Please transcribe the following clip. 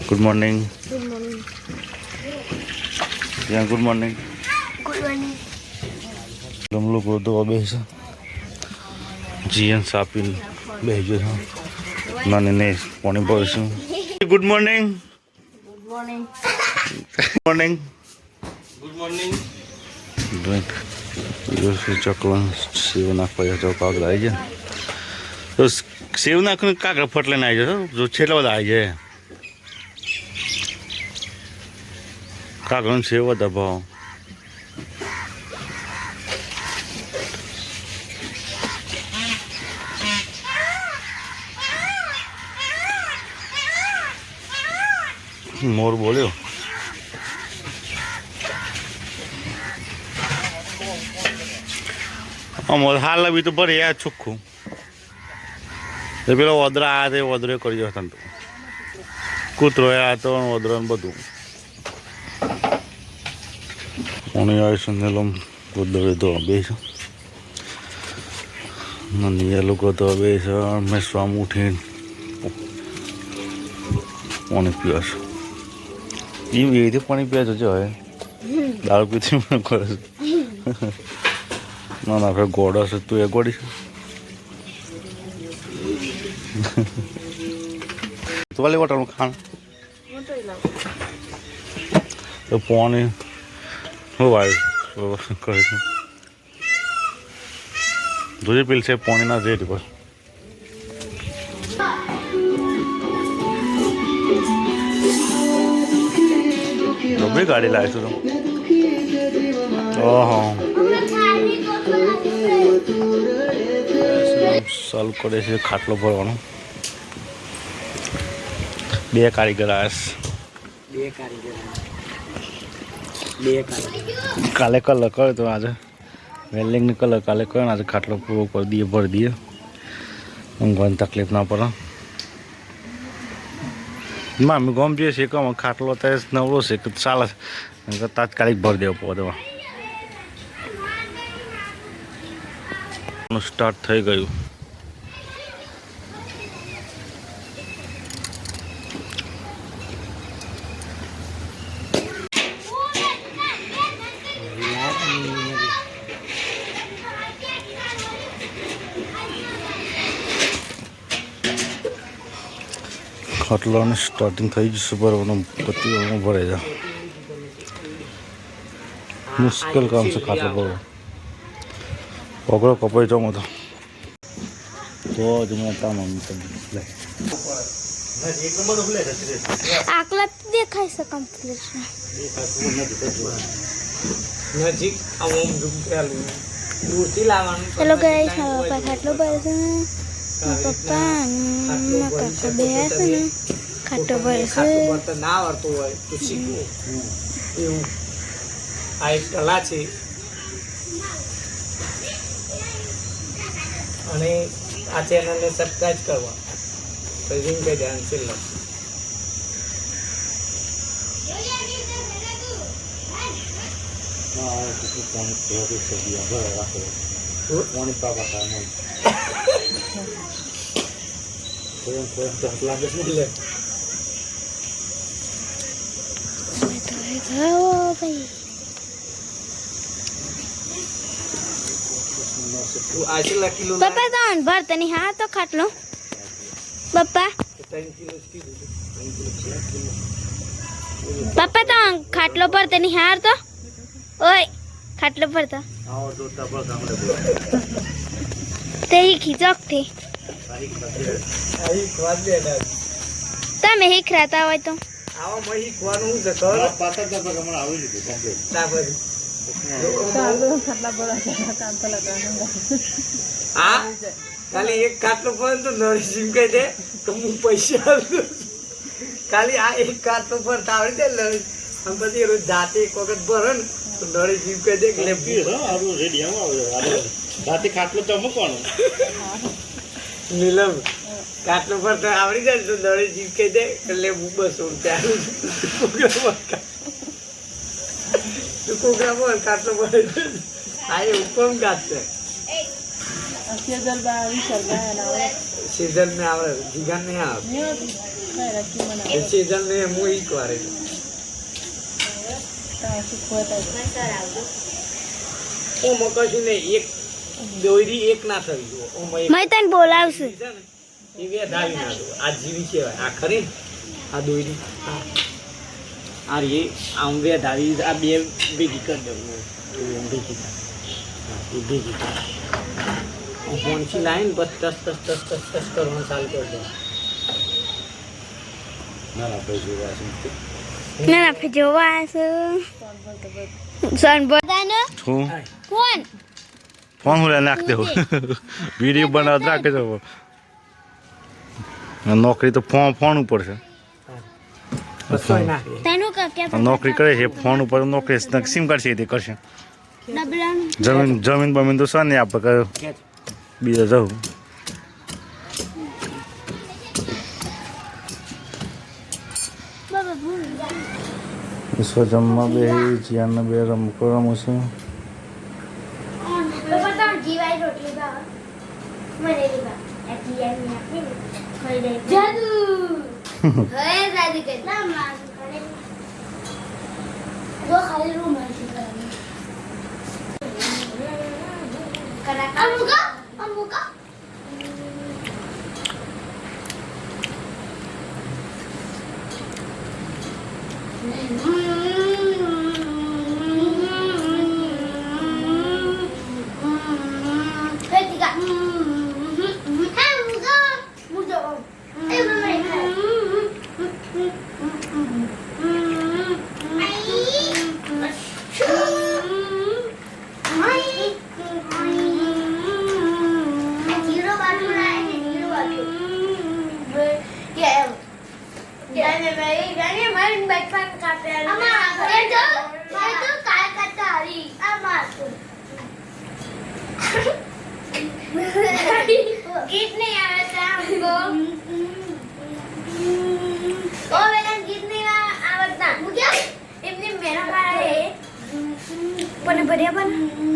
Good morning. Good morning. या good morning. Good morning. हम लोग तो अबे से जीएन सापिल भेजो था नानी ने पानी पड़े। Good morning. Good morning. Morning. Good morning. Drink यो से चकला सेव नाख पाया जो कागज आई है तो सेव नाख ने कागज फटले ना आई जो छेला वाला आई है कागज सेव दबाओ मोर बोल्यो मोर हाल भी तो बड़े यार चुखू पे वदरा आया थे वदरे कर कूतरो आया तो वदरा बधु वदरे तो बे ये लोग तो बे मैं स्वाम उठी पानी पिया ये पानी पिया जो है दारू पीती ना ना फिर गोड़ा से तू एक गोड़ी तो वाले वाटर में खाना तो पानी हो भाई करे दूसरी पिल से पानी ना दे बस भी गाड़ी लाए तो ओहो सॉल्व करे છે ખાટલો ભરવાનો બે કારીગર કાલે કલર કરે તો આજે વેલ્ડિંગ ને કલર કાલે કરે આજે ખાટલો પૂરો કરી દઈએ ભરી દઈએ ઊંઘવાની તકલીફ ના પડે મામી ગમતી છે કે ખાટલો અત્યારે નવરો છે કે ચાલે તાત્કાલિક ભરી દેવો પડે સ્ટાર્ટ થઈ ગયું ખાટલાની સ્ટાર્ટિંગ થઈ જશે બરાબર પત્તીઓમાં ભરાઈ જાય મુશ્કેલ કામ છે ખાટલો ભરવો પગડો કપાઈ જાઉં તો જ મેં તામાં આકલા દેખાય છે કમ્પ્લીટ નજીક આમ ઝૂકેલું દૂરથી લાવવાનું હેલો ગાઈસ મારા પપ્પા ખાટલો ભરે છે પપ્પા મારા કાકા બે છે ને ખાટલો ભરે છે ના આવડતું હોય તો શીખવું એવું આ એક કલા છે અને આ ચેનલને સબસ્ક્રાઇબ કરવા તો રિંગ पे ध्यान से लो पानी पापा का नहीं कोई लागे नहीं ले જાઓ ભાઈ तू आशे किलो પપ્પા તો ભરતા નહીં હા તો ખાટલો પપ્પા 3 किलो की પપ્પા તો ખાટલો ભરતા નહીં હાર તો ઓય ખાટલો ભરતા आओ तो तब सामने તે ખીચક થી आई खवाद बेटा તમે હીખરાતા હોય તો આવા મહી ખવાનું છે કર पाता तब हमने આવી લીધું કમ્પ્લીટ તાપર આ ખાલી એક કાટલો પણ તો નળી સિમકાઈ દે તો હું પૈસા આપું ખાલી આ એક કાટલો પર તાવડી દે નળી આમ પછી રોજ જાતે એક વખત ભરે ને તો નળી સિમકાઈ દે એટલે આવું રેડી આવો રાતે ખાટલો તો મૂકવાનો નીલમ કાટલો પર તો આવડી જાય તો નળી સિમકાઈ દે એટલે હું 200 રૂપિયા કોકરા બોલ કાટલો બોલ આ એ ઉપમ ગાત છે सीजन में आवे जीवन नहीं आवे એ season ને હું ઈ કરે ઓ મકસી ને એક દોરી એક ના થઈ ગયો ઓ મેં તને બોલાવશું એ બે ધાવી ના દો આ જીવી છે આ ખરી આ દોરી આ રે આમ બે ધાવી આ બે ભેગી કરી દઉં ભેગી એ ભેગી ફોનથી લાઈન બસ ટસ કરવાનું ચાલુ કરી દો ના આપણે જોવા આવશું સન બધાને શું કોણ ફોન હું નાખ દેવો વિડીયો બનાવત રાખે છે નોકરી તો ફોન ઉપર છે બસો નાખી તનું કે નોકરી કરે છે ફોન ઉપર નોકરી સિમ કાર્ડ છે તે કરશે ડબલાનું જમીન બમીન તો છે નહીં આપણે બીજા જવું બાબા ભૂલ વિશ્વ જમવા બે જીયાને બે રમવું છે બાબા તો જીવાય રોટલી બાબા મને રી બા એટલી એમ આપી ખાઈ દે જાદુ હે જાદુ કે ના માર કરે જો ખાલી રૂમ માં છે કરા અમુકા गीत नहीं आ रहा हमको ओ बेटा गीत नहीं आवड़ता मुझे इतने मेरा है पण बढ़िया बन